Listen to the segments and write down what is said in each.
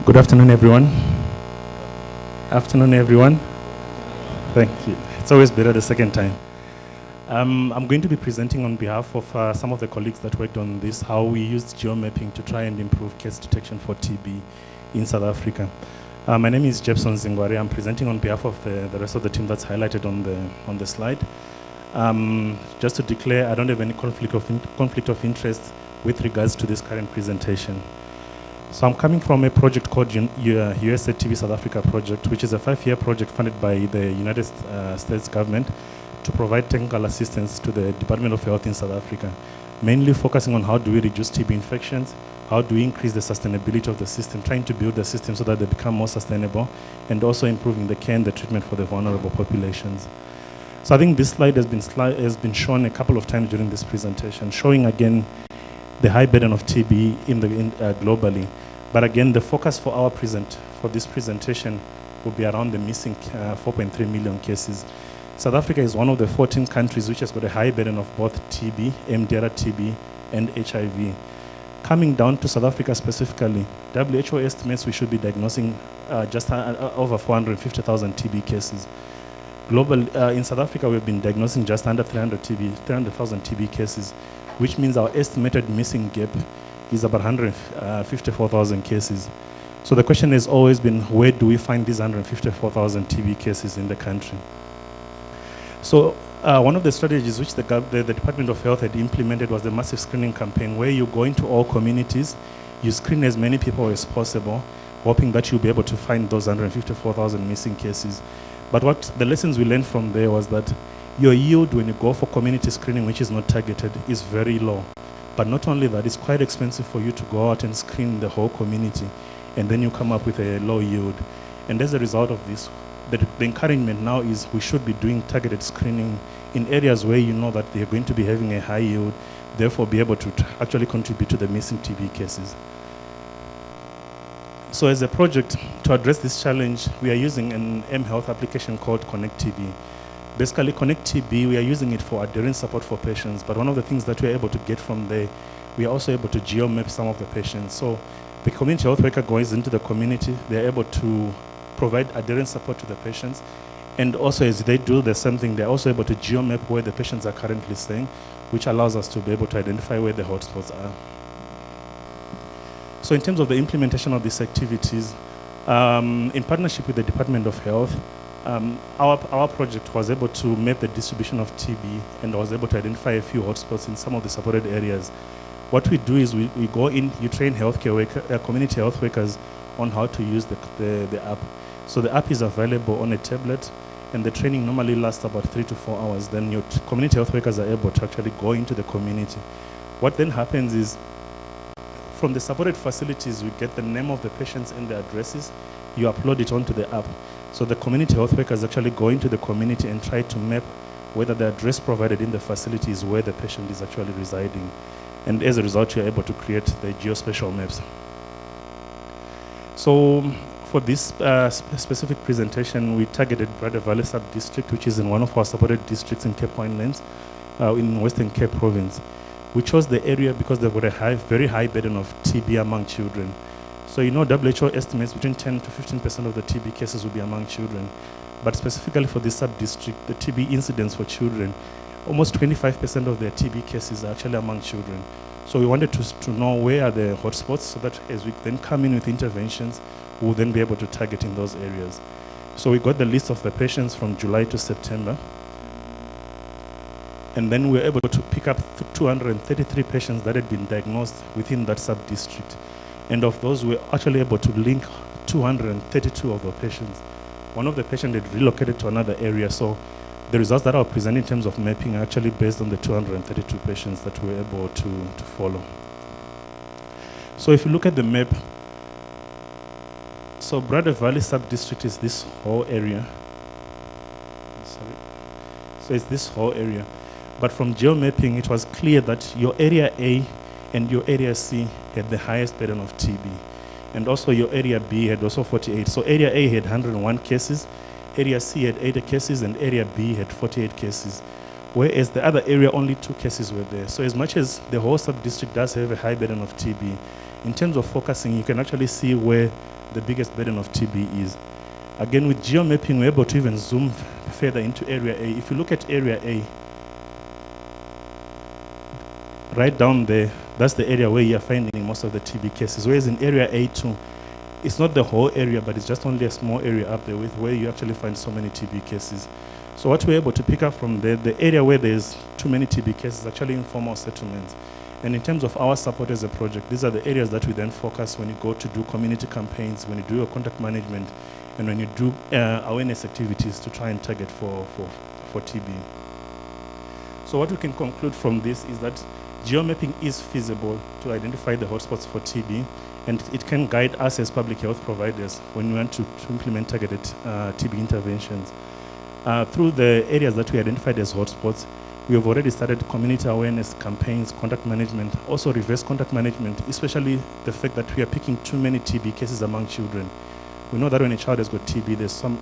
Good afternoon, everyone. Afternoon, everyone. Thank you. It's always better the second time. I'm going to be presenting on behalf of some of the colleagues that worked on this, how we used geomapping to try and improve case detection for TB in South Africa. My name is Jepson Zingware. I'm presenting on behalf of the rest of the team that's highlighted on the slide. Just to declare, I don't have any conflict of interest with regards to this current presentation. So I'm coming from a project called USAID TB South Africa project, which is a 5-year project funded by the United States government to provide technical assistance to the Department of Health in South Africa, mainly focusing on how do we reduce TB infections, how do we increase the sustainability of the system, trying to build the system so that they become more sustainable, and also improving the care and the treatment for the vulnerable populations. So I think this slide has been shown a couple of times during this presentation, showing again the high burden of TB globally. But again, the focus for this presentation will be around the missing 4.3 million cases. South Africa is one of the 14 countries which has got a high burden of both TB, MDR TB, and HIV. Coming down to South Africa specifically, WHO estimates we should be diagnosing just over 450,000 TB cases. In South Africa, we've been diagnosing just under 300,000 TB cases, which means our estimated missing gap is about 154,000 cases. So the question has always been, where do we find these 154,000 TB cases in the country? So one of the strategies which the Department of Health had implemented was the massive screening campaign, where you go into all communities, you screen as many people as possible, hoping that you'll be able to find those 154,000 missing cases. But what the lessons we learned from there was that your yield when you go for community screening, which is not targeted, is very low. But not only that, it's quite expensive for you to go out and screen the whole community, and then you come up with a low yield. And as a result of this, the encouragement now is we should be doing targeted screening in areas where you know that they're going to be having a high yield, therefore be able to actually contribute to the missing TB cases. So as a project, to address this challenge, we are using an mHealth application called Connect TB. Basically, Connect TB, we are using it for adherence support for patients, but one of the things that we're able to get from there, we are also able to geomap some of the patients. So the community health worker goes into the community, they're able to provide adherence support to the patients, and also as they do the same thing, they're also able to geomap where the patients are currently staying, which allows us to be able to identify where the hotspots are. So in terms of the implementation of these activities, in partnership with the Department of Health, our project was able to map the distribution of TB and was able to identify a few hotspots in some of the supported areas. What we do is we go in, you train community health workers on how to use the app. So the app is available on a tablet, and the training normally lasts about 3 to 4 hours. Then your community health workers are able to actually go into the community. What then happens is, from the supported facilities, we get the name of the patients and the addresses, you upload it onto the app. So the community health workers actually go into the community and try to map whether the address provided in the facility is where the patient is actually residing. And as a result, you're able to create the geospatial maps. So for this specific presentation, we targeted Brother Valley Sub-District, which is in one of our supported districts in Cape Winelands, in Western Cape Province. We chose the area because they've got a very high burden of TB among children. So WHO estimates between 10 to 15% of the TB cases will be among children. But specifically for this sub-district, the TB incidence for children, almost 25% of their TB cases are actually among children. So we wanted to know where are the hotspots, so that as we then come in with interventions, we'll then be able to target in those areas. So we got the list of the patients from July to September. And then we were able to pick up 233 patients that had been diagnosed within that sub-district. And of those, we were actually able to link 232 of the patients. One of the patients had relocated to another area. So the results that I'll present in terms of mapping are actually based on the 232 patients that we were able to follow. So if you look at the map, so Brother Valley Sub-District is this whole area. Sorry. So it's this whole area. But from geomapping, it was clear that your area A and your area C had the highest burden of TB. And also your area B had also 48. So area A had 101 cases, area C had 80 cases, and area B had 48 cases. Whereas the other area, only 2 cases were there. So as much as the whole sub-district does have a high burden of TB, in terms of focusing, you can actually see where the biggest burden of TB is. Again, with geomapping, we're able to even zoom further into area A. If you look at area A, right down there, that's the area where you're finding most of the TB cases. Whereas in area A2, it's not the whole area, but it's just only a small area up there with where you actually find so many TB cases. So what we're able to pick up from there, the area where there's too many TB cases is actually informal settlements. And in terms of our support as a project, these are the areas that we then focus when you go to do community campaigns, when you do your contact management, and when you do awareness activities to try and target for TB. So what we can conclude from this is that geomapping is feasible to identify the hotspots for TB, and it can guide us as public health providers when we want to implement targeted TB interventions. Through the areas that we identified as hotspots, we have already started community awareness campaigns, contact management, also reverse contact management, especially the fact that we are picking too many TB cases among children. We know that when a child has got TB,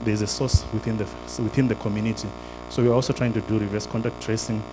there's a source within the community. So we're also trying to do reverse contact tracing.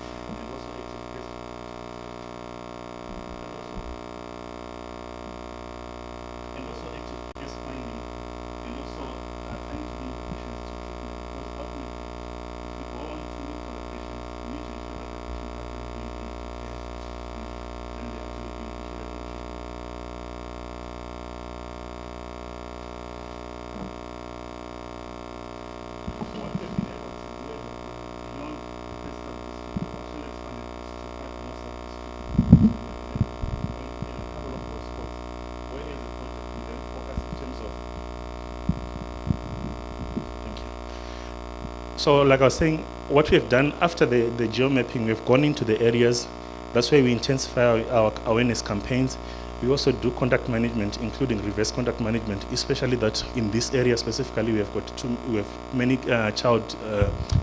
So like I was saying, what we have done after the geomapping, we've gone into the areas. That's where we intensify our awareness campaigns. We also do contact management, including reverse contact management, especially that in this area specifically, we have many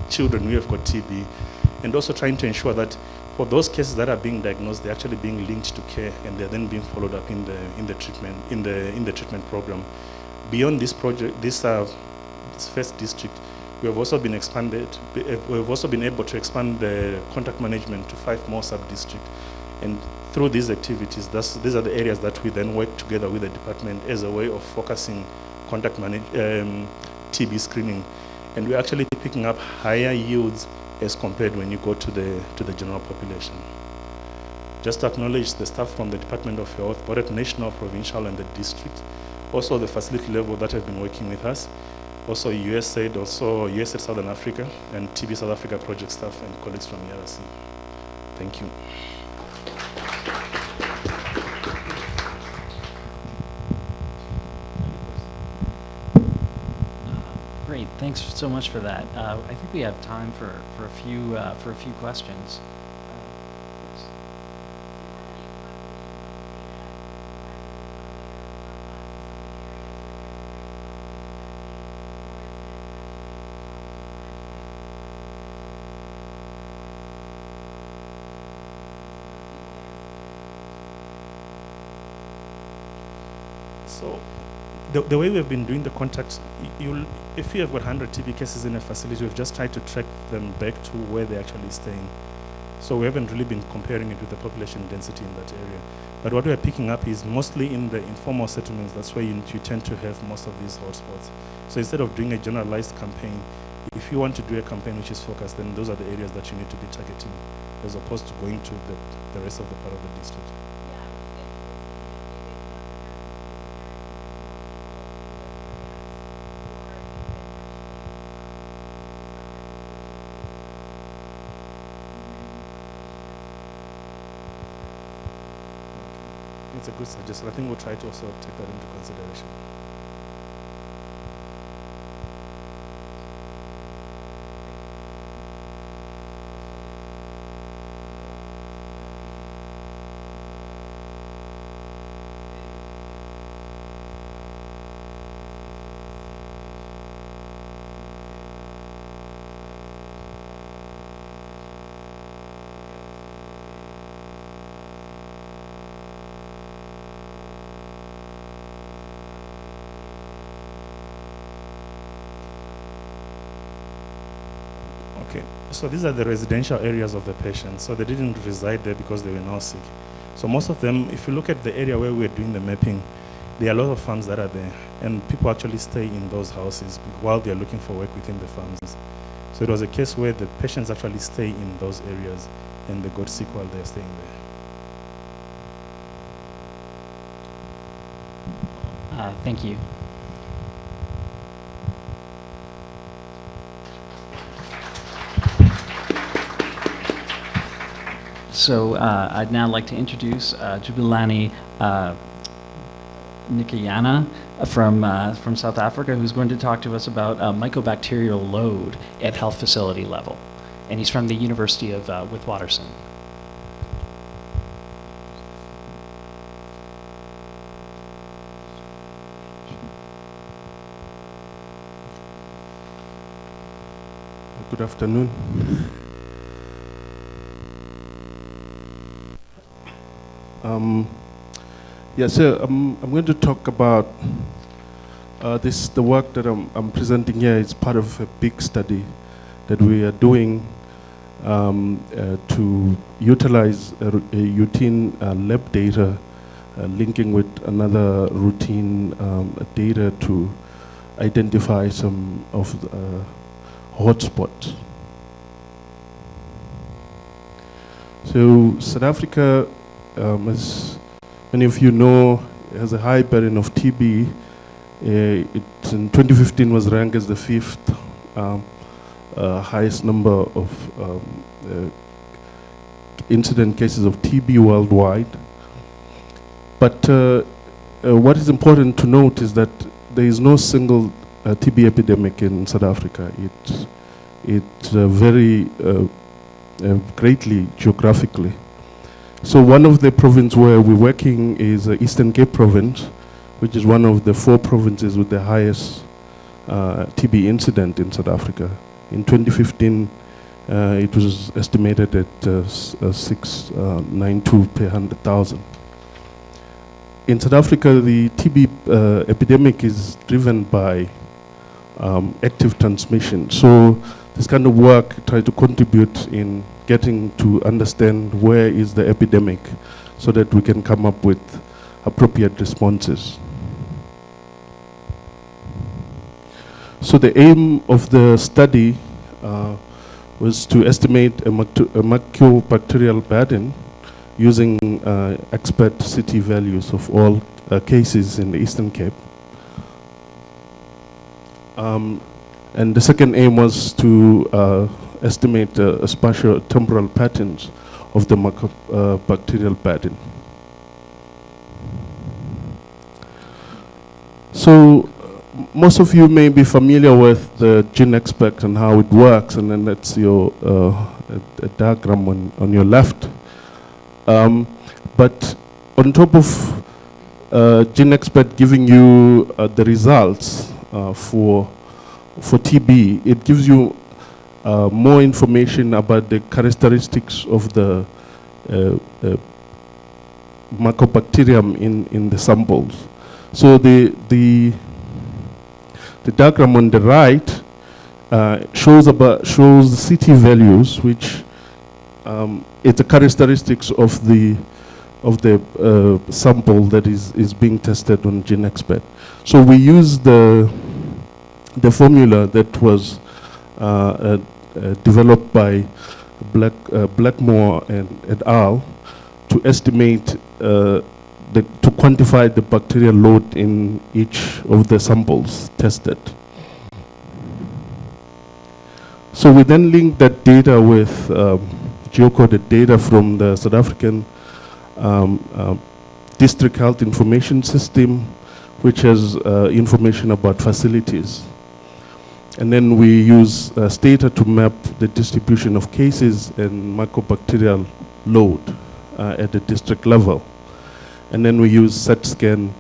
children who have got TB, and also trying to ensure that for those cases that are being diagnosed, they're actually being linked to care, and they're then being followed up in the treatment program. Beyond this project, this first district, we have also been able to expand the contact management to 5 more sub-districts. And through these activities, these are the areas that we then work together with the department as a way of focusing contact TB screening. And we're actually picking up higher yields as compared when you go to the general population. Just to acknowledge the staff from the Department of Health, both at national, provincial, and the district. Also the facility level that have been working with us. Also USAID, also USAID Southern Africa, and TB South Africa project staff and colleagues from ERC. Thank you. Great, thanks so much for that. I think we have time for a few questions. So the way we've been doing the contacts, if you have got 100 TB cases in a facility, we've just tried to track them back to where they're actually staying. So we haven't really been comparing it with the population density in that area. But what we're picking up is mostly in the informal settlements. That's where you tend to have most of these hotspots. So instead of doing a generalized campaign, if you want to do a campaign which is focused, then those are the areas that you need to be targeting, as opposed to going to the rest of the part of the district. It's a good suggestion. I think we'll try to also take that into consideration. Okay, so these are the residential areas of the patients. So they didn't reside there because they were now sick. So most of them, if you look at the area where we're doing the mapping, there are a lot of farms that are there, and people actually stay in those houses while they're looking for work within the farms. So it was a case where the patients actually stay in those areas and they got sick while they're staying there. Thank you. So I'd now like to introduce Jubilani Nikayana from South Africa, who's going to talk to us about mycobacterial load at health facility level. And he's from the University of Witwatersrand. Good afternoon. I'm going to talk about the work that I'm presenting here is part of a big study that we are doing to utilize a routine lab data linking with another routine data to identify some of the hotspots. So South Africa, as many of you know, has a high burden of TB. It in 2015 was ranked as the 5th highest number of incident cases of TB worldwide. But what is important to note is that there is no single TB epidemic in South Africa. It's very greatly geographically. So one of the provinces where we're working is Eastern Cape Province, which is one of the 4 provinces with the highest TB incident in South Africa. In 2015, it was estimated at 692 per 100,000. In South Africa, the TB epidemic is driven by active transmission. So this kind of work tries to contribute in getting to understand where is the epidemic so that we can come up with appropriate responses. So the aim of the study was to estimate a mycobacterial burden using expert city values of all cases in the Eastern Cape. And the second aim was to estimate spatial temporal patterns of the mycobacterial burden. So most of you may be familiar with the GeneXpect and how it works, and then that's your a diagram on your left. But on top of GeneXpect giving you the results for TB, it gives you more information about the characteristics of the mycobacterium in the samples. So the diagram on the right shows the CT values, which it's the characteristics of the sample that is being tested on GeneXpect. So we use the formula that was developed by Blackmore and et al. To estimate to quantify the bacterial load in each of the samples tested. So we then link that data with geocoded data from the South African District Health Information System, which has information about facilities. And then we use Stata to map the distribution of cases and mycobacterial load at the district level. And then we use SET-scan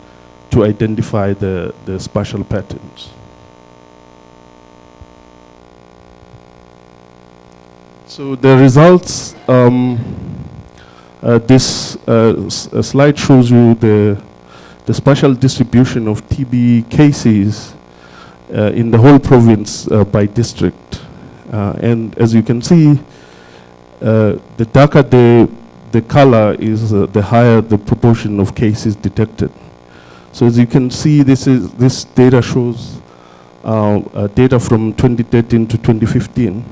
to identify the spatial patterns. So the results, this slide shows you the spatial distribution of TB cases in the whole province by district. And as you can see, the darker the color is, the higher the proportion of cases detected. So as you can see, this data shows data from 2013 to 2015.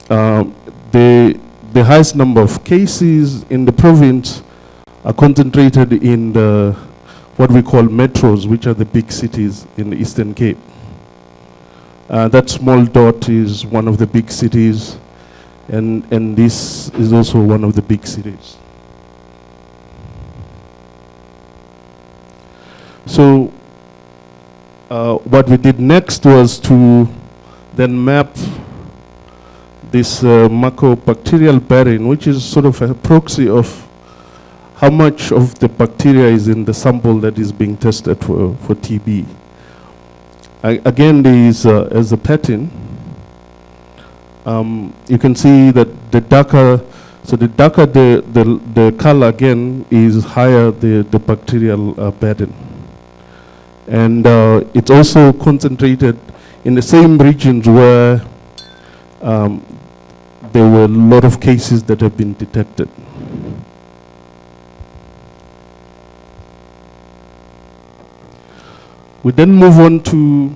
The highest number of cases in the province are concentrated in what we call metros, which are the big cities in the Eastern Cape. That small dot is one of the big cities, and this is also one of the big cities. So what we did next was to then map this mycobacterial barren, which is sort of a proxy of how much of the bacteria is in the sample that is being tested for TB. Again, there is as a pattern. You can see that the darker the color again is higher the bacterial burden. And it's also concentrated in the same regions where there were a lot of cases that have been detected. We then move on to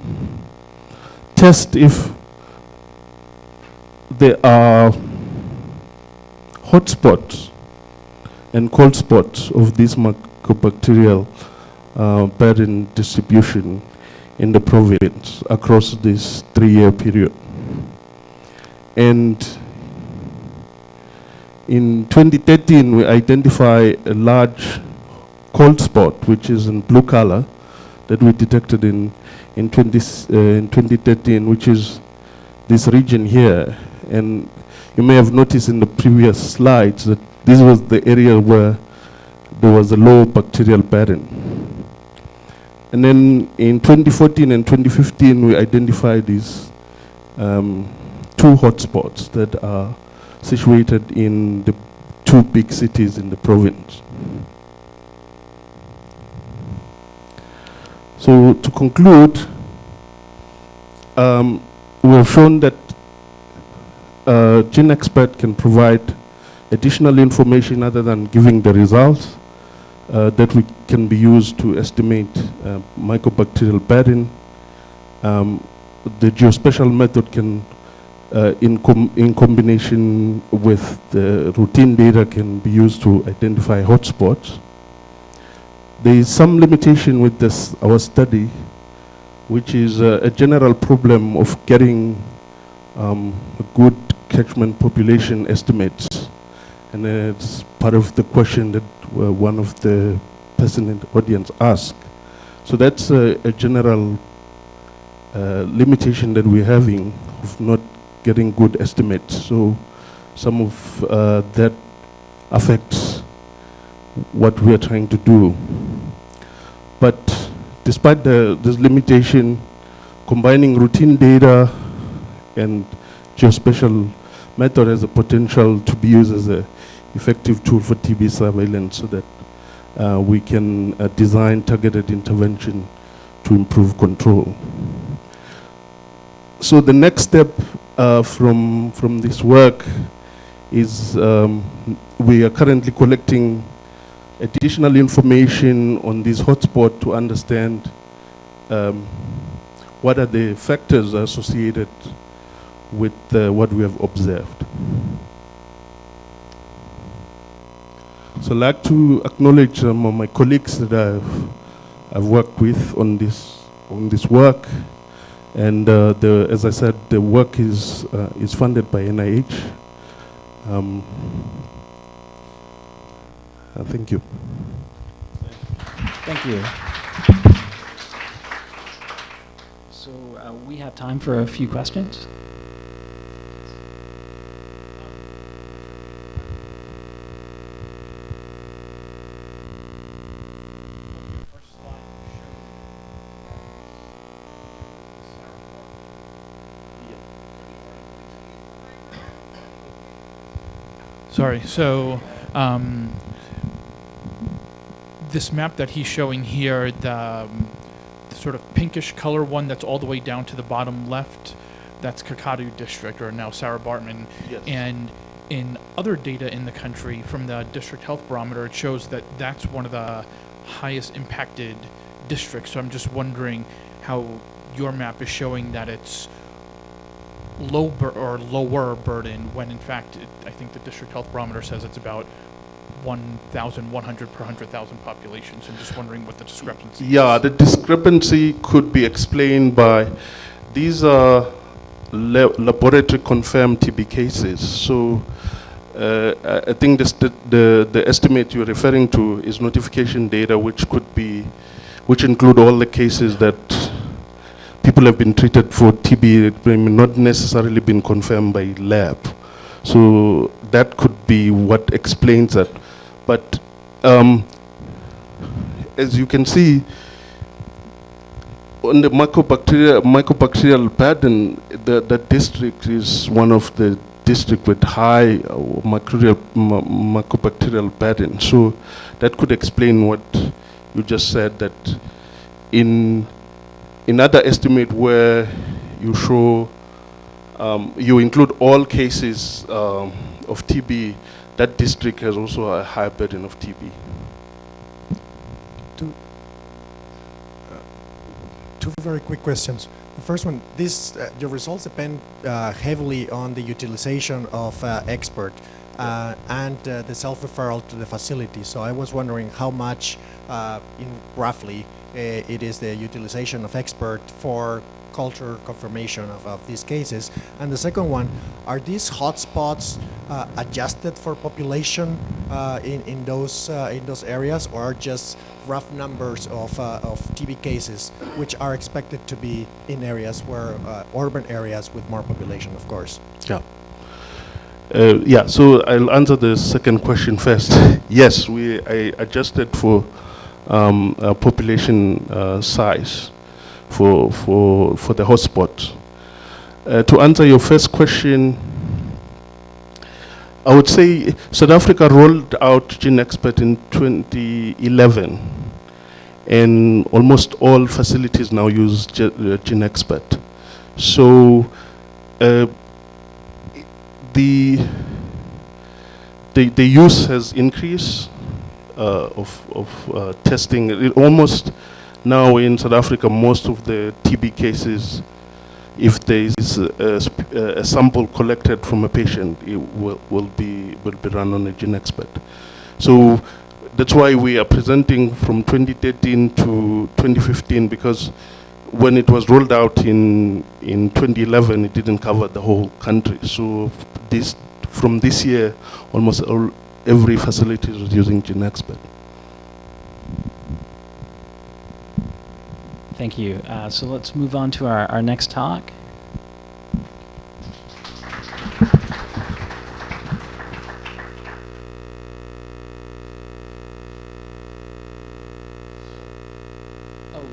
test if there are hotspots and cold spots of this mycobacterial burden distribution in the province across this 3-year period. And in 2013, we identify a large cold spot, which is in blue color, that we detected in 2013, which is this region here. And you may have noticed in the previous slides that this was the area where there was a low bacterial burden. And then in 2014 and 2015, we identified these 2 hotspots that are situated in the 2 big cities in the province. So to conclude, we have shown that GeneXpert can provide additional information other than giving the results that we can be used to estimate mycobacterial burden. The geospatial method can, in combination with the routine data, can be used to identify hotspots. There is some limitation with this, our study, which is a general problem of getting a good catchment population estimates. And it's part of the question that one of the person in the audience asked. So that's a general limitation that we're having of not getting good estimates. So some of that affects what we are trying to do. But despite this limitation, combining routine data and geospatial method has the potential to be used as an effective tool for TB surveillance, so that we can design targeted intervention to improve control. So the next step from this work is we are currently collecting additional information on this hotspot to understand what are the factors associated with what we have observed. So I'd like to acknowledge some of my colleagues that I've worked with on this work, and as I said, the work is funded by NIH. Thank you. Thank you. So we have time for a few questions. Sorry, so this map that he's showing here, the sort of pinkish color one that's all the way down to the bottom left, that's Kakadu district, or now Sarah Bartman. Yes. And in other data in the country from the district health barometer, it shows that that's one of the highest impacted district. So I'm just wondering how your map is showing that it's lower burden when in fact I think the district health barometer says it's about 1,100 per 100,000 population. So I'm just wondering what the discrepancy Yeah, is. the discrepancy could be explained by these are laboratory confirmed TB cases. So I think the estimate you're referring to is notification data, which include all the cases that people have been treated for TB, it may not necessarily been confirmed by lab. So that could be what explains that. But as you can see, on the mycobacterial pattern, that district is one of the district with high mycobacterial pattern. So that could explain what you just said, that in other estimate where you show, you include all cases of TB, that district has also a high burden of TB. Two very quick questions. The first one, your results depend heavily on the utilization of expert and the self-referral to the facility. So I was wondering how much, roughly, it is the utilization of expert for culture confirmation of these cases. And the second one, are these hotspots adjusted for population in those areas, or are just rough numbers of TB cases, which are expected to be in areas where urban areas with more population, of course? Yeah. Yeah, so I'll answer the second question first. Yes, I adjusted for population size for the hotspot. To answer your first question, I would say South Africa rolled out GeneXpert in 2011, and almost all facilities now use GeneXpert. So the use has increased of testing. It almost now in South Africa, most of the TB cases, if there is a sample collected from a patient, it will be run on a GeneXpert. So that's why we are presenting from 2013 to 2015, because when it was rolled out in 2011, it didn't cover the whole country. So from this year, almost every facility is using GeneXpert. Thank you. So let's move on to our next talk. Oh,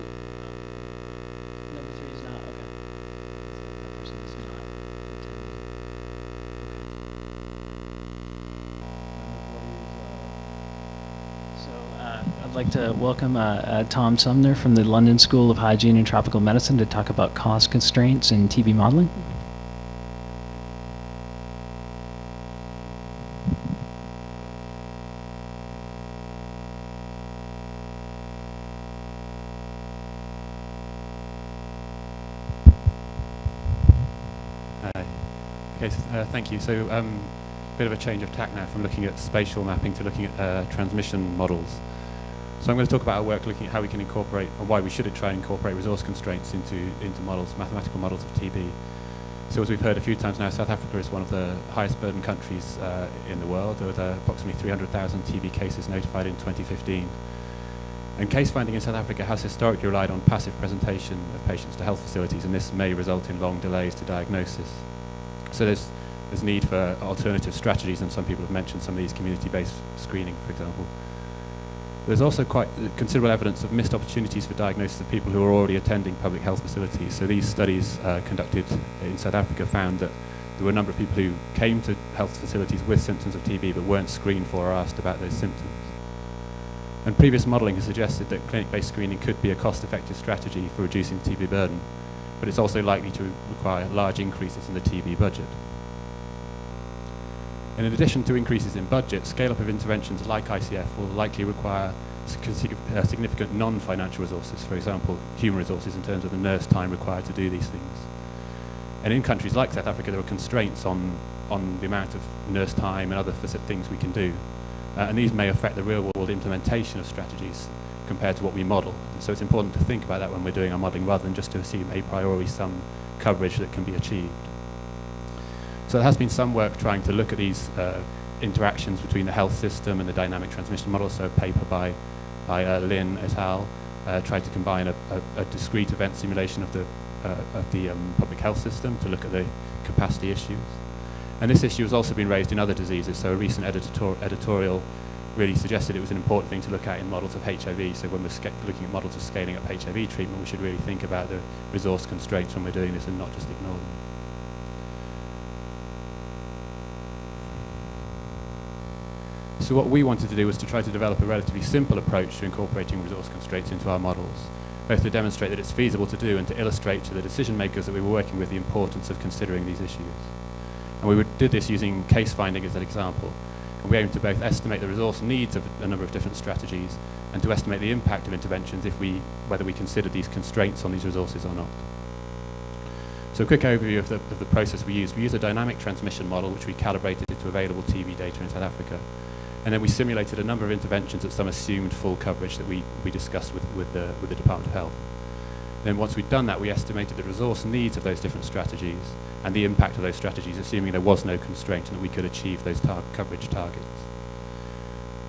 number 3 is not, okay. That person is not attending. Okay. So I'd like to welcome Tom Sumner from the London School of Hygiene and Tropical Medicine to talk about cost constraints in TB modeling. Okay, thank you. So bit of a change of tack now from looking at spatial mapping to looking at transmission models. So I'm going to talk about our work looking at how we can incorporate, or why we should try and incorporate resource constraints into models, mathematical models of TB. So as we've heard a few times now, South Africa is one of the highest burden countries in the world. There were approximately 300,000 TB cases notified in 2015. And case finding in South Africa has historically relied on passive presentation of patients to health facilities, and this may result in long delays to diagnosis. So there's need for alternative strategies, and some people have mentioned some of these community-based screening, for example. There's also quite considerable evidence of missed opportunities for diagnosis of people who are already attending public health facilities. So these studies conducted in South Africa found that there were a number of people who came to health facilities with symptoms of TB but weren't screened for or asked about those symptoms. And previous modelling has suggested that clinic-based screening could be a cost-effective strategy for reducing TB burden, but it's also likely to require large increases in the TB budget. In addition to increases in budget, scale-up of interventions like ICF will likely require significant non-financial resources, for example, human resources in terms of the nurse time required to do these things. And in countries like South Africa, there are constraints on the amount of nurse time and other things we can do. And these may affect the real-world implementation of strategies compared to what we model. So it's important to think about that when we're doing our modelling, rather than just to assume a priori some coverage that can be achieved. So there has been some work trying to look at these interactions between the health system and the dynamic transmission model. So a paper by Lin et al. Tried to combine a discrete event simulation of the public health system to look at the capacity issues. And this issue has also been raised in other diseases. So a recent editorial really suggested it was an important thing to look at in models of HIV. So when we're looking at models of scaling up HIV treatment, we should really think about the resource constraints when we're doing this and not just ignore them. So what we wanted to do was to try to develop a relatively simple approach to incorporating resource constraints into our models, both to demonstrate that it's feasible to do and to illustrate to the decision makers that we were working with the importance of considering these issues. And we did this using case finding as an example. And we aimed to both estimate the resource needs of a number of different strategies and to estimate the impact of interventions whether we considered these constraints on these resources or not. So a quick overview of the process we used. We used a dynamic transmission model which we calibrated to available TB data in South Africa. And then we simulated a number of interventions at some assumed full coverage that we discussed with the Department of Health. Then once we'd done that, we estimated the resource needs of those different strategies and the impact of those strategies, assuming there was no constraint and that we could achieve those coverage targets.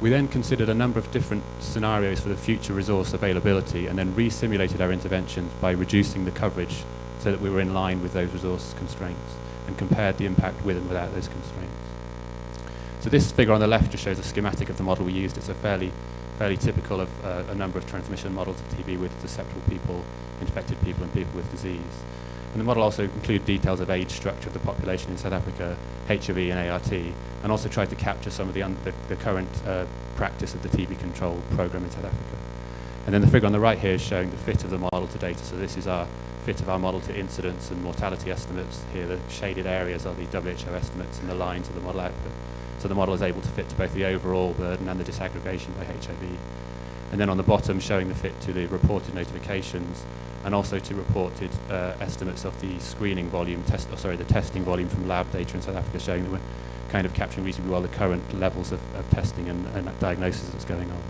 We then considered a number of different scenarios for the future resource availability and then re-simulated our interventions by reducing the coverage so that we were in line with those resource constraints and compared the impact with and without those constraints. So this figure on the left just shows a schematic of the model we used. It's a fairly typical of a number of transmission models of TB with susceptible people, infected people, and people with disease. And the model also included details of age structure of the population in South Africa, HIV and ART, and also tried to capture some of the current practice of the TB control program in South Africa. And then the figure on the right here is showing the fit of the model to data. So this is our fit of our model to incidence and mortality estimates. Here the shaded areas are the WHO estimates and the lines of the model output. So the model is able to fit to both the overall burden and the disaggregation by HIV. And then on the bottom, showing the fit to the reported notifications and also to reported estimates of the screening volume, the testing volume from lab data in South Africa, showing that we're kind of capturing reasonably well the current levels of testing and diagnosis that's going on.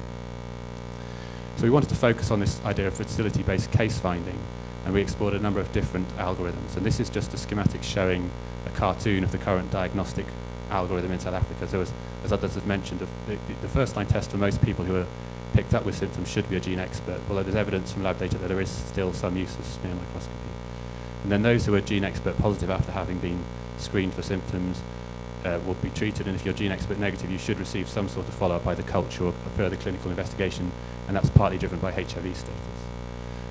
So we wanted to focus on this idea of facility-based case finding, and we explored a number of different algorithms. And this is just a schematic showing a cartoon of the current diagnostic algorithm in South Africa. So as others have mentioned, the first-line test for most people who are picked up with symptoms should be a gene expert, although there's evidence from lab data that there is still some use of smear microscopy. And then those who are gene expert positive after having been screened for symptoms will be treated, and if you're gene expert negative, you should receive some sort of follow-up, either culture or further clinical investigation, and that's partly driven by HIV status.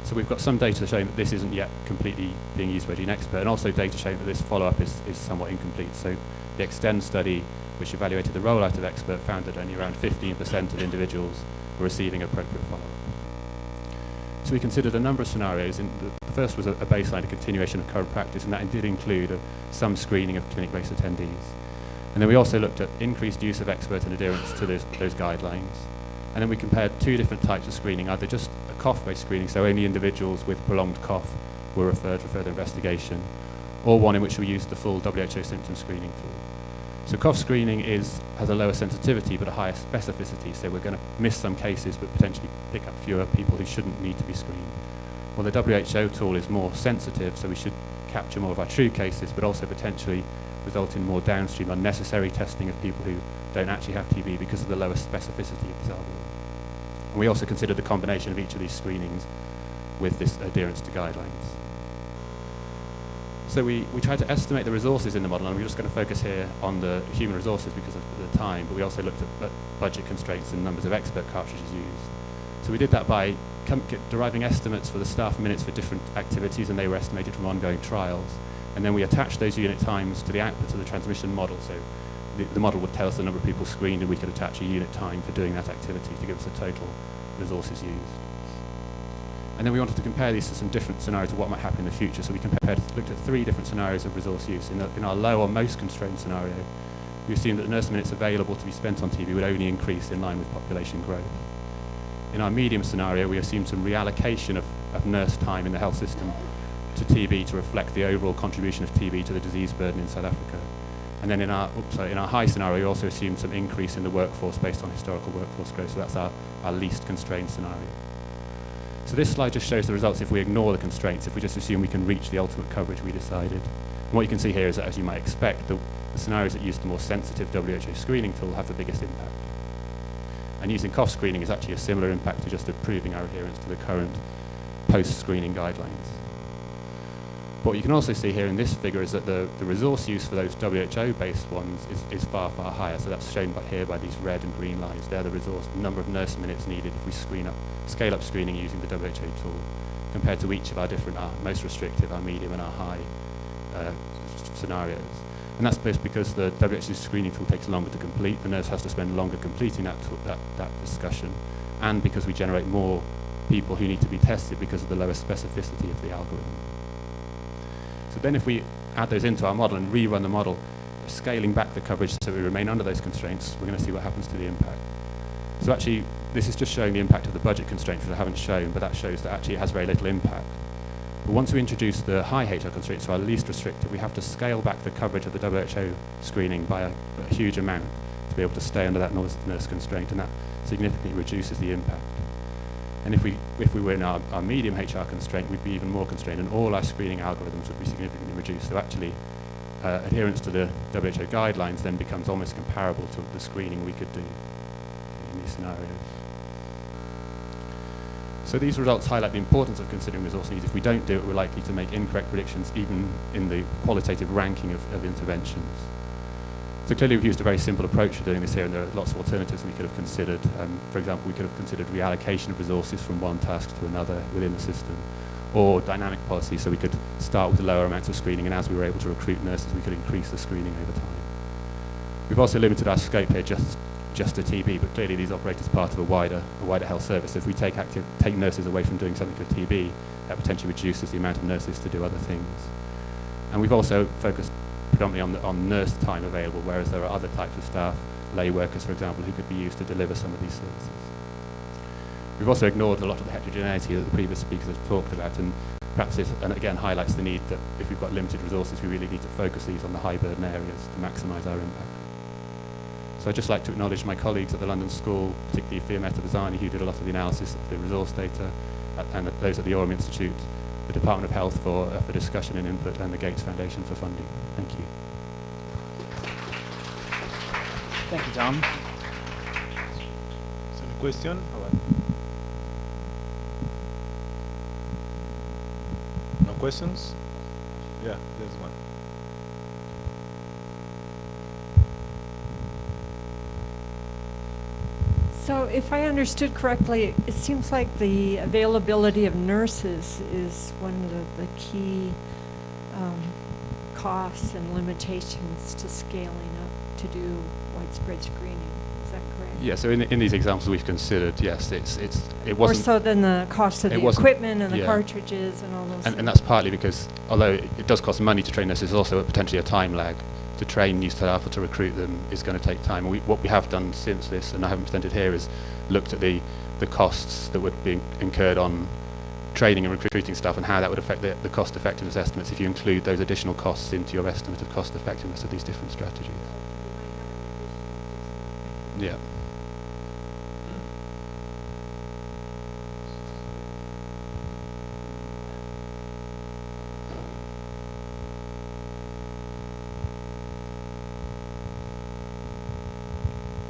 So we've got some data showing that this isn't yet completely being used by gene expert, and also data showing that this follow-up is somewhat incomplete. So the Extend study, which evaluated the rollout of expert, found that only around 15% of individuals were receiving appropriate follow-up. So we considered a number of scenarios. The first was a baseline, a continuation of current practice, and that did include some screening of clinic-based attendees. And then we also looked at increased use of expert and adherence to those guidelines. And then we compared two different types of screening, either just a cough-based screening, so only individuals with prolonged cough were referred for further investigation, or one in which we used the full WHO symptom screening tool. So cough screening has a lower sensitivity but a higher specificity, so we're going to miss some cases but potentially pick up fewer people who shouldn't need to be screened. Well, the WHO tool is more sensitive, so we should capture more of our true cases, but also potentially result in more downstream unnecessary testing of people who don't actually have TB because of the lower specificity of this algorithm. And we also considered the combination of each of these screenings with this adherence to guidelines. So we tried to estimate the resources in the model, and we're just going to focus here on the human resources because of the time, but we also looked at budget constraints and numbers of expert cartridges used. So we did that by deriving estimates for the staff minutes for different activities, and they were estimated from ongoing trials. And then we attached those unit times to the outputs of the transmission model. So the model would tell us the number of people screened, and we could attach a unit time for doing that activity to give us the total resources used. And then we wanted to compare these to some different scenarios of what might happen in the future. So we looked at 3 different scenarios of resource use. In our low or most constrained scenario, we assumed that the nurse minutes available to be spent on TB would only increase in line with population growth. In our medium scenario, we assume some reallocation of nurse time in the health system to TB to reflect the overall contribution of TB to the disease burden in South Africa. And then in our high scenario, we also assume some increase in the workforce based on historical workforce growth. So that's our least constrained scenario. So this slide just shows the results if we ignore the constraints, if we just assume we can reach the ultimate coverage we decided. And what you can see here is that, as you might expect, the scenarios that use the more sensitive WHO screening tool have the biggest impact. And using cough screening is actually a similar impact to just improving our adherence to the current post-screening guidelines. What you can also see here in this figure is that the resource use for those WHO-based ones is far, far higher. So that's shown here by these red and green lines. They're the number of nurse minutes needed if we scale up screening using the WHO tool, compared to each of our different, our most restrictive, our medium, and our high scenarios. And that's because the WHO screening tool takes longer to complete. The nurse has to spend longer completing that discussion, and because we generate more people who need to be tested because of the lower specificity of the algorithm. So then if we add those into our model and rerun the model, scaling back the coverage so we remain under those constraints, we're going to see what happens to the impact. So actually, this is just showing the impact of the budget constraints, which I haven't shown, but that shows that actually it has very little impact. But once we introduce the high HR constraints, so our least restrictive, we have to scale back the coverage of the WHO screening by a huge amount to be able to stay under that nurse constraint, and that significantly reduces the impact. And if we were in our medium HR constraint, we'd be even more constrained, and all our screening algorithms would be significantly reduced. So actually, adherence to the WHO guidelines then becomes almost comparable to the screening we could do in these scenarios. So these results highlight the importance of considering resource needs. If we don't do it, we're likely to make incorrect predictions even in the qualitative ranking of interventions. So clearly we've used a very simple approach to doing this here, and there are lots of alternatives we could have considered. For example, we could have considered reallocation of resources from one task to another within the system, or dynamic policy, so we could start with lower amounts of screening, and as we were able to recruit nurses, we could increase the screening over time. We've also limited our scope here just to TB, but clearly these operate as part of a wider health service. If we take nurses away from doing something for TB, that potentially reduces the amount of nurses to do other things. And we've also focused predominantly on nurse time available, whereas there are other types of staff, lay workers, for example, who could be used to deliver some of these services. We've also ignored a lot of the heterogeneity that the previous speakers have talked about, and perhaps this, and again, highlights the need that if we've got limited resources, we really need to focus these on the high burden areas to maximise our impact. So I'd just like to acknowledge my colleagues at the London School, particularly Fiammetta Bazzani, who did a lot of the analysis of the resource data, and those at the Orham Institute, the Department of Health for discussion and input, and the Gates Foundation for funding. Thank you. Thank you, Tom. Is there any question? No questions? Yeah, there's one. So if I understood correctly, it seems like the availability of nurses is one of the key costs and limitations to scaling up to do widespread screening. Is that correct? Yeah, so in these examples we've considered, yes, it wasn't... More so than the cost of the equipment and the cartridges and all those things. And that's partly because, although it does cost money to train nurses, there's also potentially a time lag. To train new staff or to recruit them is going to take time. What we have done since this, and I haven't presented here, is looked at the costs that would be incurred on training and recruiting staff, and how that would affect the cost effectiveness estimates if you include those additional costs into your estimate of cost effectiveness of these different strategies. Yeah.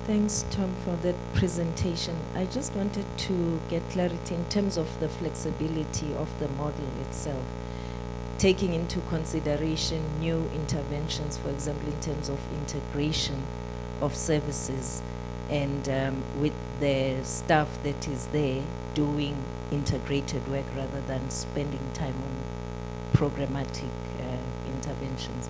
Thanks, Tom, for that presentation. I just wanted to get clarity in terms of the flexibility of the model itself, taking into consideration new interventions, for example, in terms of integration of services, and with the staff that is there doing integrated work rather than spending time on programmatic interventions.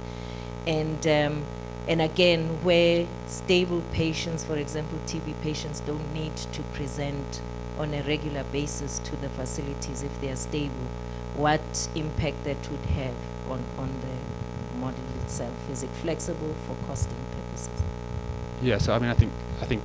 And again, where stable patients, for example, TB patients, don't need to present on a regular basis to the facilities if they are stable, what impact that would have on the model itself? Is it flexible for costing purposes? Yeah, so I mean, I think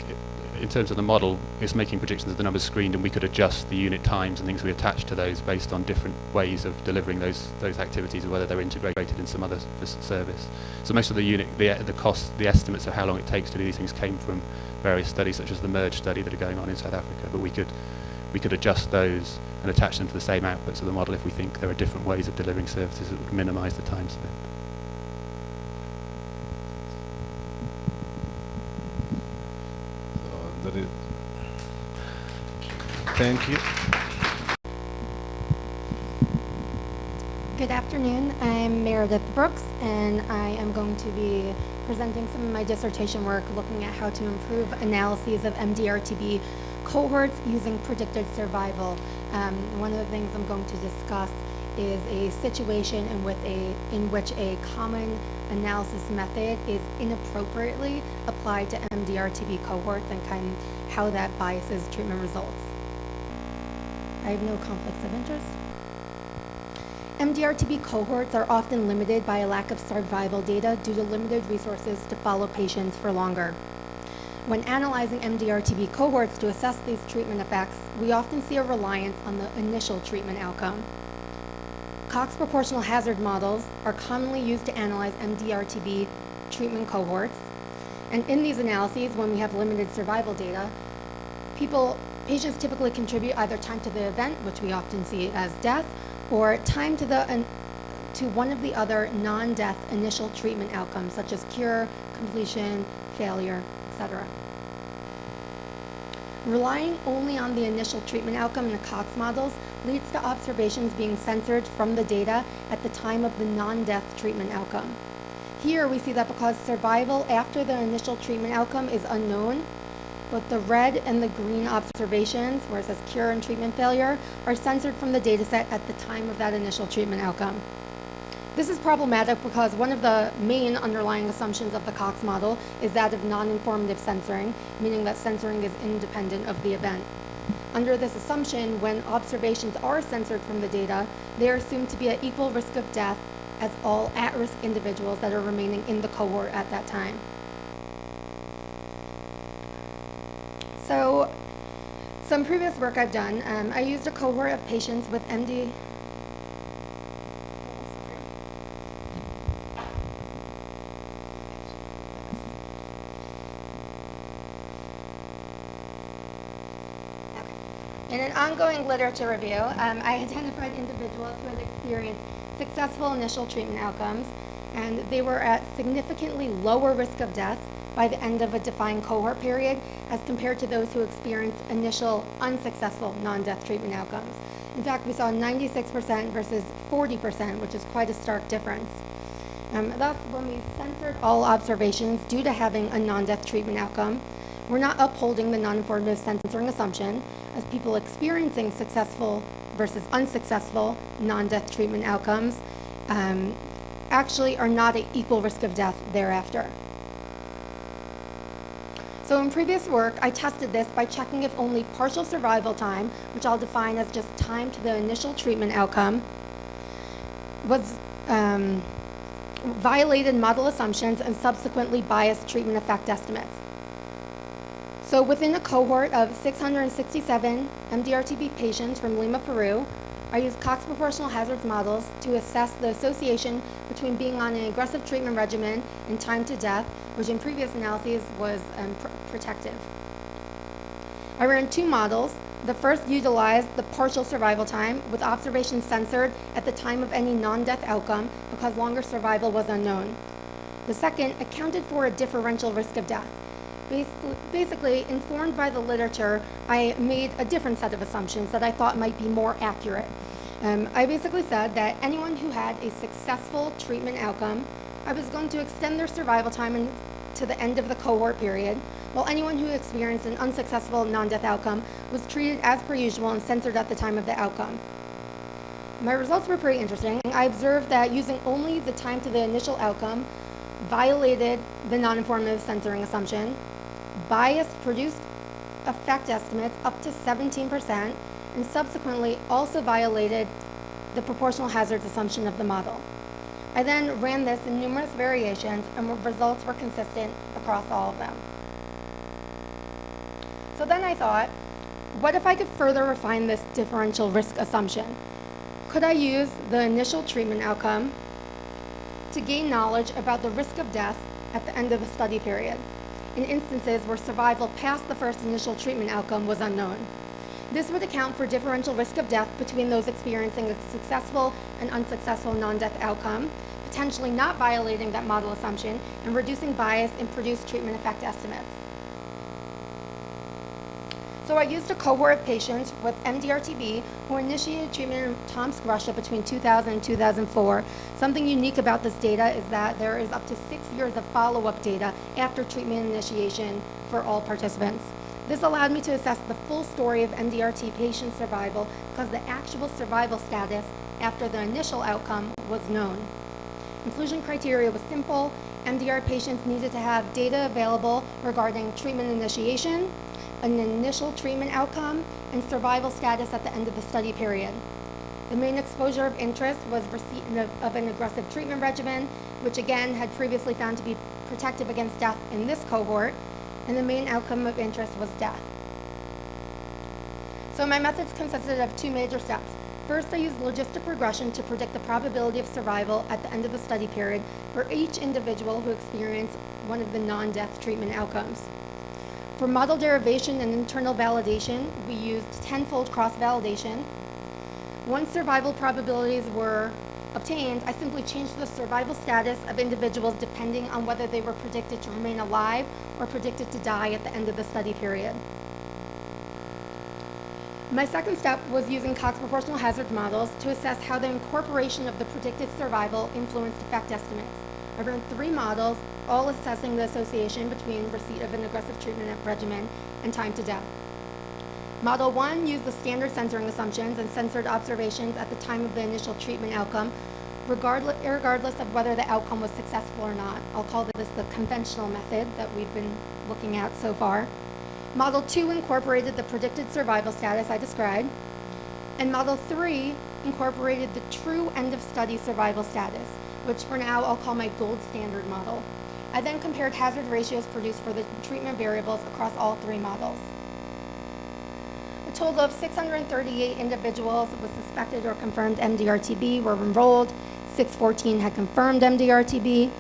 in terms of the model, it's making predictions of the numbers screened, and we could adjust the unit times and things we attach to those based on different ways of delivering those activities, or whether they're integrated in some other service. So most of the cost, the estimates of how long it takes to do these things came from various studies, such as the MERGE study that are going on in South Africa. But we could adjust those and attach them to the same outputs of the model if we think there are different ways of delivering services that would minimise the time spent. Thank you. Good afternoon. I'm Meredith Brooks, and I am going to be presenting some of my dissertation work looking at how to improve analyses of MDR-TB cohorts using predicted survival. One of the things I'm going to discuss is a situation in which a common analysis method is inappropriately applied to MDR-TB cohorts and kind of how that biases treatment results. I have no conflicts of interest. MDR-TB cohorts are often limited by a lack of survival data due to limited resources to follow patients for longer. When analyzing MDR-TB cohorts to assess these treatment effects, we often see a reliance on the initial treatment outcome. Cox proportional hazard models are commonly used to analyze MDR-TB treatment cohorts. And in these analyses, when we have limited survival data, patients typically contribute either time to the event, which we often see as death, or time to one of the other non-death initial treatment outcomes, such as cure, completion, failure, etc. Relying only on the initial treatment outcome in the Cox models leads to observations being censored from the data at the time of the non-death treatment outcome. Here we see that because survival after the initial treatment outcome is unknown, both the red and the green observations, where it says cure and treatment failure, are censored from the data set at the time of that initial treatment outcome. This is problematic because one of the main underlying assumptions of the Cox model is that of non-informative censoring, meaning that censoring is independent of the event. Under this assumption, when observations are censored from the data, they are assumed to be at equal risk of death as all at-risk individuals that are remaining in the cohort at that time. So, some previous work I've done, I used a cohort of patients with MD. In an ongoing literature review, I identified individuals who had experienced successful initial treatment outcomes, and they were at significantly lower risk of death by the end of a defined cohort period as compared to those who experienced initial unsuccessful non-death treatment outcomes. In fact, we saw 96% versus 40%, which is quite a stark difference. Thus, when we censored all observations due to having a non-death treatment outcome, we're not upholding the non-informative censoring assumption, as people experiencing successful versus unsuccessful non-death treatment outcomes actually are not at equal risk of death thereafter. So in previous work, I tested this by checking if only partial survival time, which I'll define as just time to the initial treatment outcome, was violated model assumptions and subsequently biased treatment effect estimates. So within a cohort of 667 MDR-TB patients from Lima, Peru, I used Cox proportional hazards models to assess the association between being on an aggressive treatment regimen and time to death, which in previous analyses was protective. I ran two models. The first utilized the partial survival time with observations censored at the time of any non-death outcome because longer survival was unknown. The second accounted for a differential risk of death. Basically, informed by the literature, I made a different set of assumptions that I thought might be more accurate. I basically said that anyone who had a successful treatment outcome, I was going to extend their survival time to the end of the cohort period, while anyone who experienced an unsuccessful non-death outcome was treated as per usual and censored at the time of the outcome. My results were pretty interesting. I observed that using only the time to the initial outcome violated the non-informative censoring assumption, biased produced effect estimates up to 17%, and subsequently also violated the proportional hazards assumption of the model. I then ran this in numerous variations, and results were consistent across all of them. then I thought, what if I could further refine this differential risk assumption? Could I use the initial treatment outcome to gain knowledge about the risk of death at the end of the study period, in instances where survival past the first initial treatment outcome was unknown? This would account for differential risk of death between those experiencing a successful and unsuccessful non-death outcome, potentially not violating that model assumption, and reducing bias in produced treatment effect estimates. So I used a cohort of patients with MDR-TB who initiated treatment in Tomsk, Russia between 2000 and 2004. Something unique about this data is that there is up to 6 years of follow-up data after treatment initiation for all participants. This allowed me to assess the full story of MDR-T patient survival because the actual survival status after the initial outcome was known. Inclusion criteria was simple. MDR patients needed to have data available regarding treatment initiation, an initial treatment outcome, and survival status at the end of the study period. The main exposure of interest was receipt of an aggressive treatment regimen, which again had previously found to be protective against death in this cohort, and the main outcome of interest was death. So my methods consisted of 2 major steps. First, I used logistic regression to predict the probability of survival at the end of the study period for each individual who experienced one of the non-death treatment outcomes. For model derivation and internal validation, we used 10-fold cross-validation. Once survival probabilities were obtained, I simply changed the survival status of individuals depending on whether they were predicted to remain alive or predicted to die at the end of the study period. My second step was using Cox proportional hazards models to assess how the incorporation of the predicted survival influenced effect estimates. I ran 3 models, all assessing the association between receipt of an aggressive treatment regimen and time to death. Model 1 used the standard censoring assumptions and censored observations at the time of the initial treatment outcome, regardless of whether the outcome was successful or not. I'll call this the conventional method that we've been looking at so far. Model 2 incorporated the predicted survival status I described, and Model 3 incorporated the true end of study survival status, which for now I'll call my gold standard model. I then compared hazard ratios produced for the treatment variables across all 3 models. A total of 638 individuals with suspected or confirmed MDR-TB were enrolled. 614 had confirmed MDR-TB.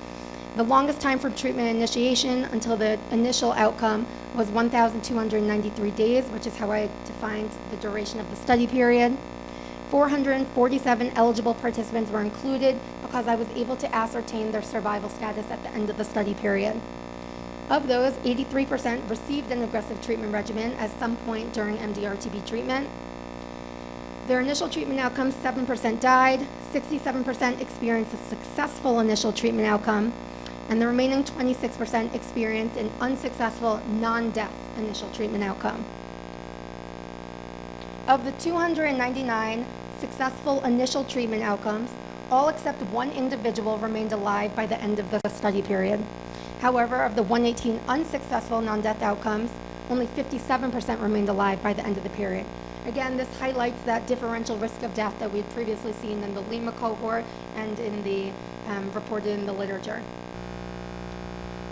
The longest time from treatment initiation until the initial outcome was 1,293 days, which is how I defined the duration of the study period. 447 eligible participants were included because I was able to ascertain their survival status at the end of the study period. Of those, 83% received an aggressive treatment regimen at some point during MDR-TB treatment. Their initial treatment outcomes, 7% died, 67% experienced a successful initial treatment outcome, and the remaining 26% experienced an unsuccessful non-death initial treatment outcome. Of the 299 successful initial treatment outcomes, all except 1 individual remained alive by the end of the study period. However, of the 118 unsuccessful non-death outcomes, only 57% remained alive by the end of the period. Again, this highlights that differential risk of death that we had previously seen in the Lima cohort and in the reported in the literature.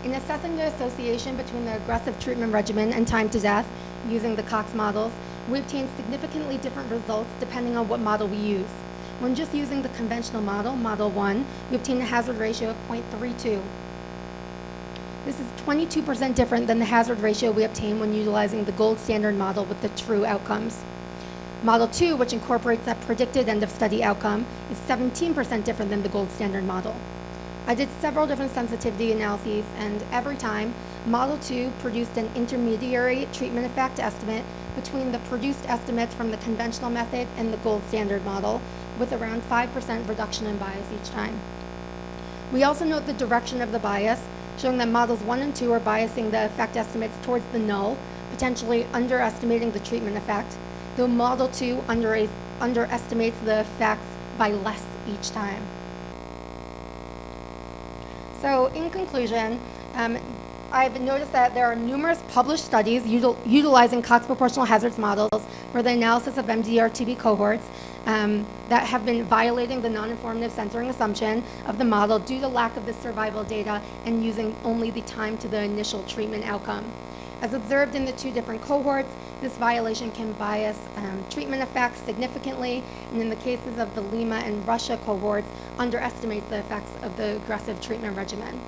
In assessing the association between the aggressive treatment regimen and time to death using the Cox models, we obtained significantly different results depending on what model we use. When just using the conventional model, Model 1, we obtained a hazard ratio of 0.32. This is 22% different than the hazard ratio we obtained when utilizing the gold standard model with the true outcomes. Model 2, which incorporates that predicted end of study outcome, is 17% different than the gold standard model. I did several different sensitivity analyses, and every time, Model 2 produced an intermediary treatment effect estimate between the produced estimates from the conventional method and the gold standard model, with around 5% reduction in bias each time. We also note the direction of the bias, showing that Models 1 and 2 are biasing the effect estimates towards the null, potentially underestimating the treatment effect, though Model 2 underestimates the effects by less each time. So in conclusion, I've noticed that there are numerous published studies utilizing Cox proportional hazards models for the analysis of MDR-TB cohorts that have been violating the non-informative censoring assumption of the model due to lack of the survival data and using only the time to the initial treatment outcome. As observed in the two different cohorts, this violation can bias treatment effects significantly, and in the cases of the Lima and Russia cohorts, underestimates the effects of the aggressive treatment regimen.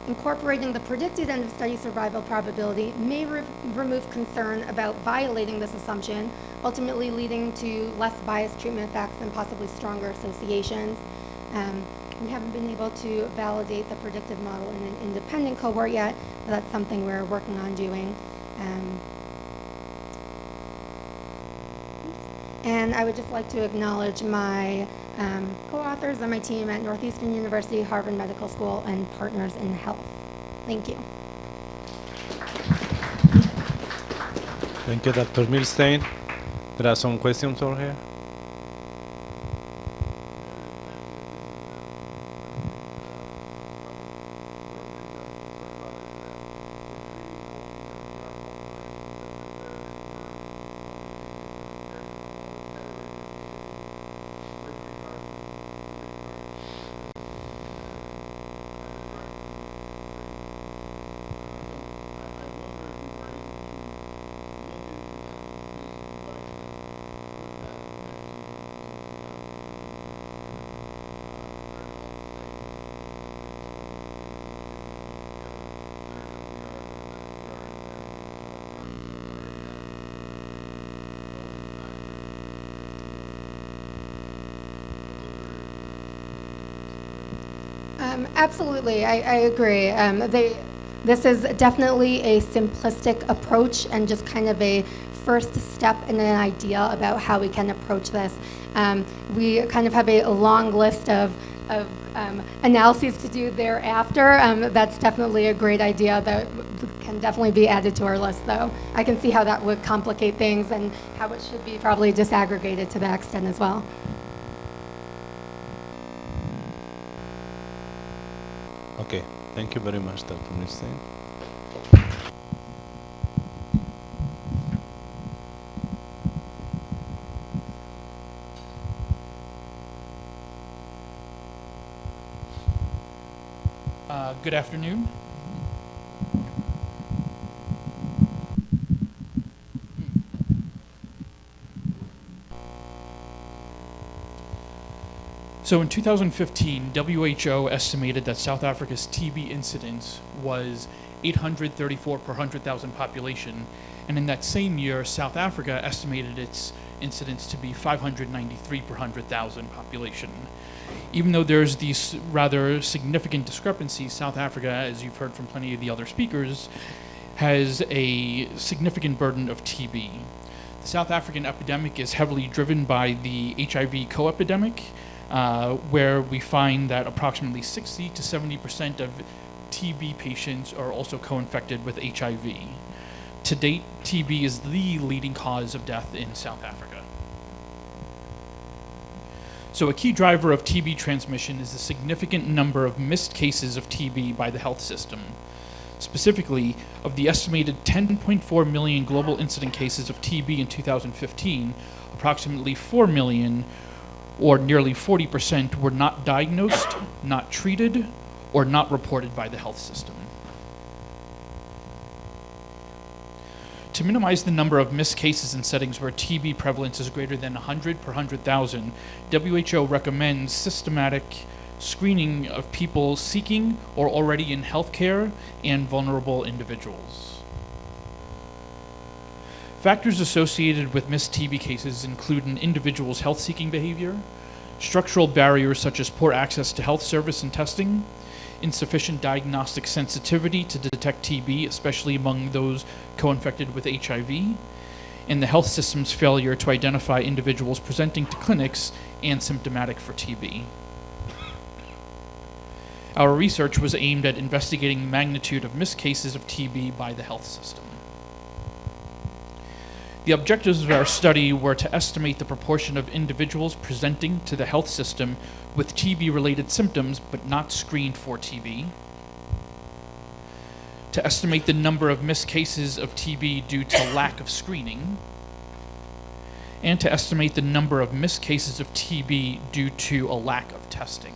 Incorporating the predicted end-of-study survival probability may remove concern about violating this assumption, ultimately leading to less biased treatment effects and possibly stronger associations. We haven't been able to validate the predictive model in an independent cohort yet, but that's something we're working on doing. And I would just like to acknowledge my co-authors on my team at Northeastern University, Harvard Medical School, and Partners in Health. Thank you. Thank you, Dr. Milstein. There are some questions over here. Absolutely, I agree. This is definitely a simplistic approach and just kind of a first step in an idea about how we can approach this. We kind of have a long list of analyses to do thereafter. That's definitely a great idea that can definitely be added to our list, though. I can see how that would complicate things and how it should be probably disaggregated to that extent as well. Okay, thank you very much, Dr. Milstein. Good afternoon. So in 2015, WHO estimated that South Africa's TB incidence was 834 per 100,000 population, and in that same year, South Africa estimated its incidence to be 593 per 100,000 population. Even though there's these rather significant discrepancies, South Africa, as you've heard from plenty of the other speakers, has a significant burden of TB. The South African epidemic is heavily driven by the HIV co-epidemic, where we find that approximately 60 to 70% of TB patients are also co-infected with HIV. To date, TB is the leading cause of death in South Africa. So a key driver of TB transmission is the significant number of missed cases of TB by the health system. Specifically, of the estimated 10.4 million global incident cases of TB in 2015, approximately 4 million, or nearly 40%, were not diagnosed, not treated, or not reported by the health system. To minimize the number of missed cases in settings where TB prevalence is greater than 100 per 100,000, WHO recommends systematic screening of people seeking or already in healthcare and vulnerable individuals. Factors associated with missed TB cases include an individual's health-seeking behavior, structural barriers such as poor access to health service and testing, insufficient diagnostic sensitivity to detect TB, especially among those co-infected with HIV, and the health system's failure to identify individuals presenting to clinics and symptomatic for TB. Our research was aimed at investigating the magnitude of missed cases of TB by the health system. The objectives of our study were to estimate the proportion of individuals presenting to the health system with TB-related symptoms but not screened for TB, to estimate the number of missed cases of TB due to lack of screening, and to estimate the number of missed cases of TB due to a lack of testing.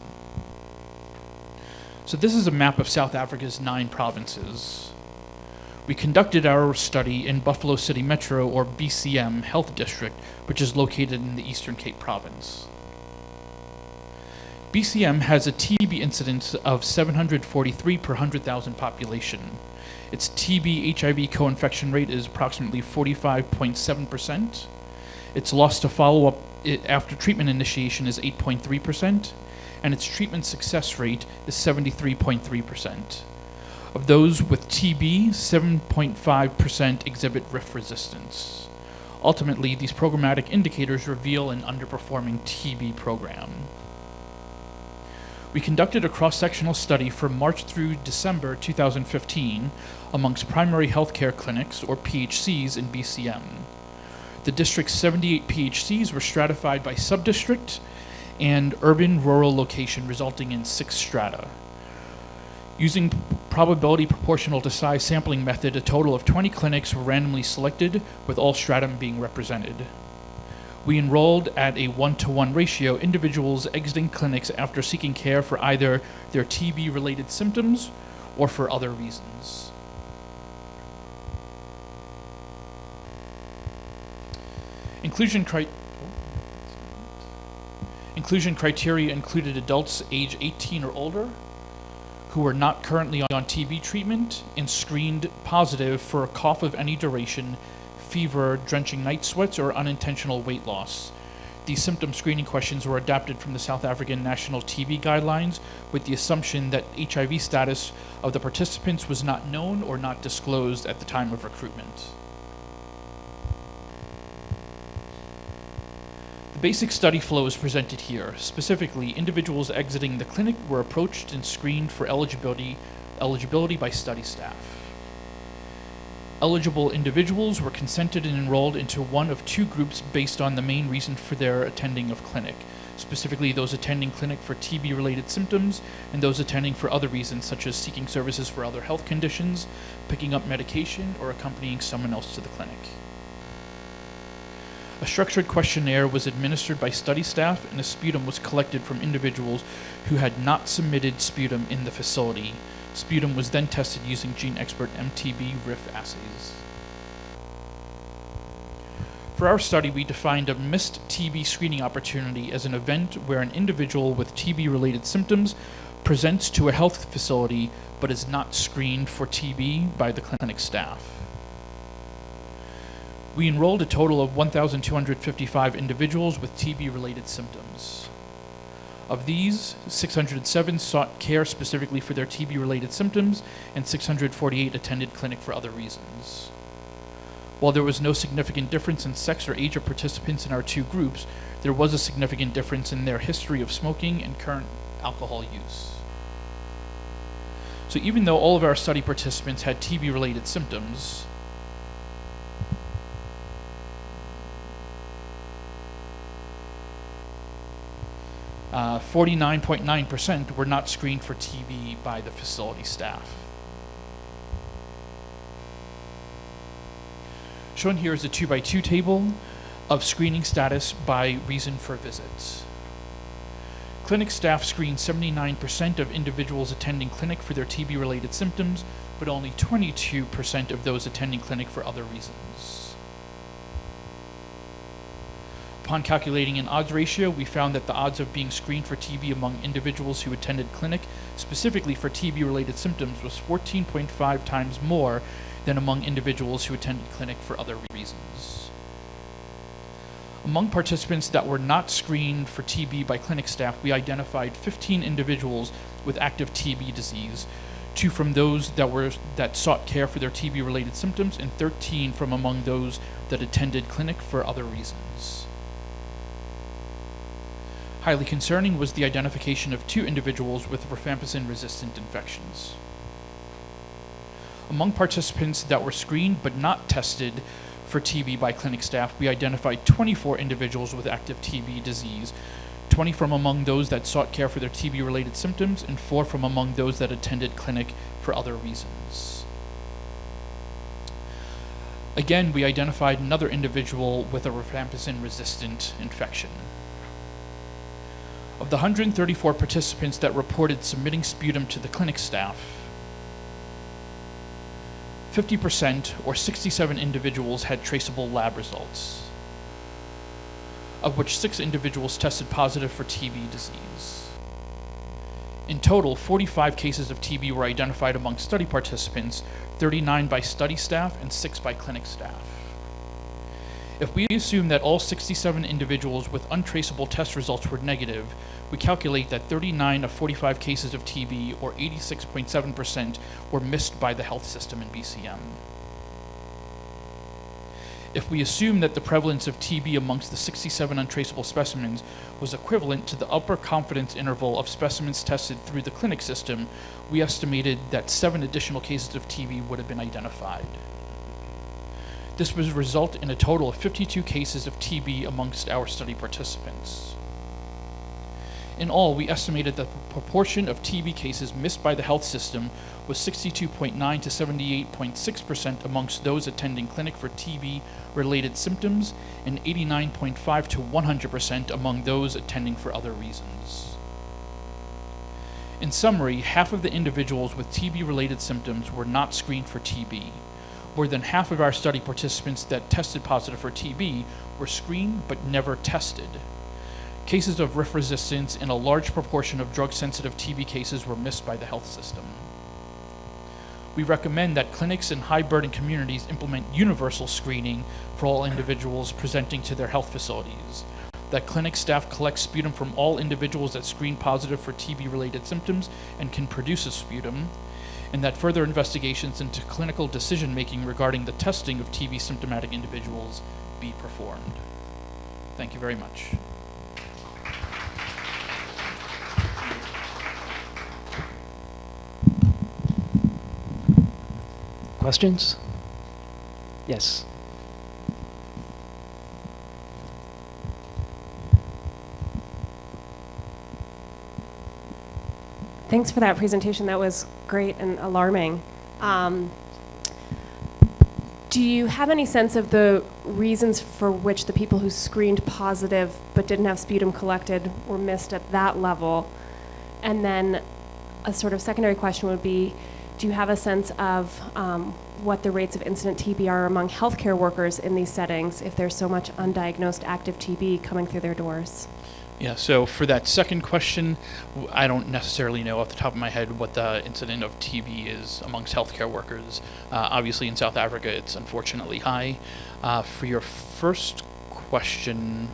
So this is a map of South Africa's 9 provinces. We conducted our study in Buffalo City Metro, or BCM, Health District, which is located in the Eastern Cape Province. BCM has a TB incidence of 743 per 100,000 population. Its TB HIV co-infection rate is approximately 45.7%. Its loss to follow-up after treatment initiation is 8.3%, and its treatment success rate is 73.3%. Of those with TB, 7.5% exhibit RIF resistance. Ultimately, these programmatic indicators reveal an underperforming TB program. We conducted a cross-sectional study from March through December 2015 amongst primary healthcare clinics, or PHCs, in BCM. The district's 78 PHCs were stratified by sub-district and urban-rural location, resulting in 6 strata. Using probability proportional to size sampling method, a total of 20 clinics were randomly selected, with all stratum being represented. We enrolled at a 1-to-1 ratio individuals exiting clinics after seeking care for either their TB-related symptoms or for other reasons. Inclusion criteria included adults age 18 or older who were not currently on TB treatment and screened positive for a cough of any duration, fever, drenching night sweats, or unintentional weight loss. These symptom screening questions were adapted from the South African National TB Guidelines with the assumption that HIV status of the participants was not known or not disclosed at the time of recruitment. The basic study flow is presented here. Specifically, individuals exiting the clinic were approached and screened for eligibility by study staff. Eligible individuals were consented and enrolled into one of 2 groups based on the main reason for their attending of clinic, specifically those attending clinic for TB-related symptoms and those attending for other reasons, such as seeking services for other health conditions, picking up medication, or accompanying someone else to the clinic. A structured questionnaire was administered by study staff, and a sputum was collected from individuals who had not submitted sputum in the facility. Sputum was then tested using GeneXpert MTB RIF assays. For our study, we defined a missed TB screening opportunity as an event where an individual with TB-related symptoms presents to a health facility but is not screened for TB by the clinic staff. We enrolled a total of 1,255 individuals with TB-related symptoms. Of these, 607 sought care specifically for their TB-related symptoms, and 648 attended clinic for other reasons. While there was no significant difference in sex or age of participants in our 2 groups, there was a significant difference in their history of smoking and current alcohol use. So even though all of our study participants had TB-related symptoms, 49.9% were not screened for TB by the facility staff. Shown here is a 2x2 table of screening status by reason for visits. Clinic staff screened 79% of individuals attending clinic for their TB-related symptoms, but only 22% of those attending clinic for other reasons. Upon calculating an odds ratio, we found that the odds of being screened for TB among individuals who attended clinic specifically for TB-related symptoms was 14.5 times more than among individuals who attended clinic for other reasons. Among participants that were not screened for TB by clinic staff, we identified 15 individuals with active TB disease, 2 from those that sought care for their TB-related symptoms, and 13 from among those that attended clinic for other reasons. Highly concerning was the identification of 2 individuals with rifampicin-resistant infections. Among participants that were screened but not tested for TB by clinic staff, we identified 24 individuals with active TB disease, 20 from among those that sought care for their TB-related symptoms, and 4 from among those that attended clinic for other reasons. Again, we identified another individual with a rifampicin-resistant infection. Of the 134 participants that reported submitting sputum to the clinic staff, 50%, or 67 individuals, had traceable lab results, of which 6 individuals tested positive for TB disease. In total, 45 cases of TB were identified among study participants, 39 by study staff and 6 by clinic staff. If we assume that all 67 individuals with untraceable test results were negative, we calculate that 39 of 45 cases of TB, or 86.7%, were missed by the health system in BCM. If we assume that the prevalence of TB amongst the 67 untraceable specimens was equivalent to the upper confidence interval of specimens tested through the clinic system, we estimated that 7 additional cases of TB would have been identified. This would result in a total of 52 cases of TB amongst our study participants. In all, we estimated that the proportion of TB cases missed by the health system was 62.9 to 78.6% amongst those attending clinic for TB-related symptoms, and 89.5 to 100% among those attending for other reasons. In summary, half of the individuals with TB-related symptoms were not screened for TB. More than half of our study participants that tested positive for TB were screened but never tested. Cases of RIF resistance and a large proportion of drug-sensitive TB cases were missed by the health system. We recommend that clinics in high-burden communities implement universal screening for all individuals presenting to their health facilities, that clinic staff collect sputum from all individuals that screen positive for TB-related symptoms and can produce a sputum, and that further investigations into clinical decision-making regarding the testing of TB symptomatic individuals be performed. Thank you very much. Questions? Yes. Thanks for that presentation. That was great and alarming. Do you have any sense of the reasons for which the people who screened positive but didn't have sputum collected were missed at that level? And then a sort of secondary question would be, do you have a sense of what the rates of incident TB are among healthcare workers in these settings if there's so much undiagnosed active TB coming through their doors? Yeah, so for that second question, I don't necessarily know off the top of my head what the incident of TB is amongst healthcare workers. Obviously in South Africa, it's unfortunately high. For your first question...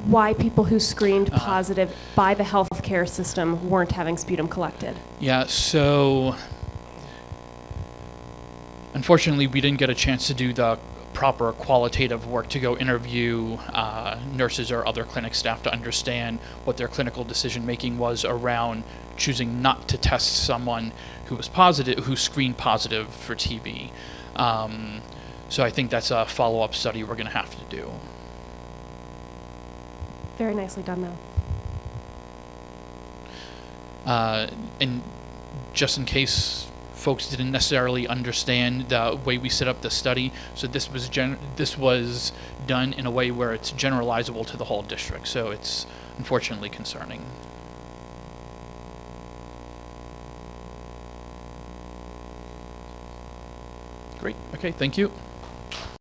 Why people who screened positive by the healthcare system weren't having sputum collected? Yeah, so... Unfortunately, we didn't get a chance to do the proper qualitative work to go interview nurses or other clinic staff to understand what their clinical decision-making was around choosing not to test someone who was positive, who screened positive for TB. So I think that's a follow-up study we're going to have to do. Very nicely done, though. And just in case folks didn't necessarily understand the way we set up the study, so this was done in a way where it's generalizable to the whole district, so it's unfortunately concerning. Great, okay, thank you.